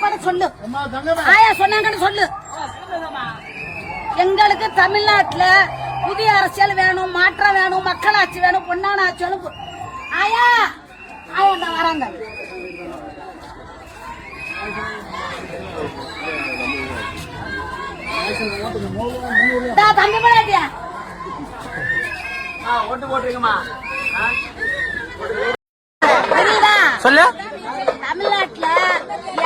கூட சொல்லு. ஆயா சொன்னாங்கன்னு சொல்லு. எங்களுக்கு தமிழ்நாட்டுல புதிய அரசியல் வேணும், மாற்றம் வேணும், மக்களாட்சி வேணும், பொன்னான ஆட்சி வேணும். ஆயா ஆயா வராங்க. தம்பி போடாட்டியா ஓட்டு போட்டுருக்கமா புரியுதா? சொல்லு. தமிழ்நாட்டுல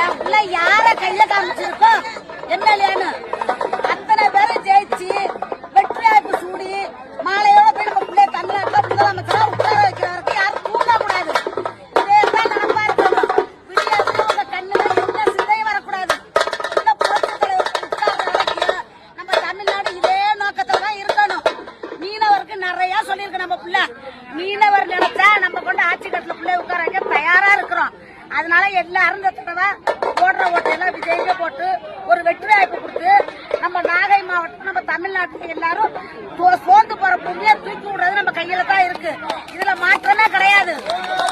என் பிள்ளை யார கையில காமிச்சிருக்கோ எம்எல்ஏன்னு அத்தனை பேரும் ஜெயிச்சு வெற்றி வாய்ப்பு சூடி மாலையோட போய் நம்ம பிள்ளை தமிழ்நாட்டுல முதலமைச்சரா உட்கார வைக்கிறவருக்கு யாரும் தூங்க கூடாது. இதேதான் நடப்பா இருக்கணும். விடிய உங்க கண்ணுல எந்த சிந்தையும் வரக்கூடாது. இந்த புரட்சி தலைவர் உட்கார்ற வரைக்கும் நம்ம தமிழ்நாடு இதே நோக்கத்துல தான் இருக்கணும். மீனவருக்கு நிறைய சொல்லியிருக்கு நம்ம பிள்ளை. மீனவர் நினைச்சா நம்ம கொண்டு ஆட்சி கட்டில பிள்ளை உட்கார வைக்க தயாரா இருக்கிறோம். அதனால எல்லாரும் இந்த தடவை ஓடுற ஓட்டையெல்லாம் விஜய்க்கு போட்டு ஒரு வெற்றி வாய்ப்பு கொடுத்து நம்ம நாகை மாவட்டம் நம்ம தமிழ்நாட்டுக்கு எல்லாரும் சோர்ந்து போற புண்ணிய தூக்கி விடுறது நம்ம கையில தான் இருக்கு. இதுல மாற்றமே கிடையாது.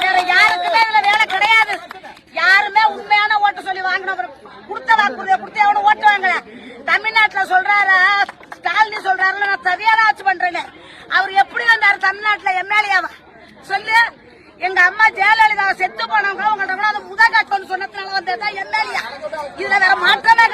வேற யாருக்குமே இதுல வேலை கிடையாது. யாருமே உண்மையான ஓட்டு சொல்லி வாங்கினவர் கொடுத்த வாக்குறுதியை கொடுத்து எவனும் ஓட்டு வாங்கல. தமிழ்நாட்டுல சொல்றாரு ஸ்டாலின் சொல்றாருல நான் சரியான ஆட்சி பண்றேன்னு. அவர் எப்படி வந்தாரு தமிழ்நாட்டுல எம்எல்ஏவா சொல்லு. எங்க அம்மா ஜெயலலிதா செத்து போனவங்க உங்கள்ட்ட கூட அதை முதல் கட்டணும்னு சொன்னதுனால வந்ததுதான் எம்எல்ஏ. இதுல வேற மாற்றமே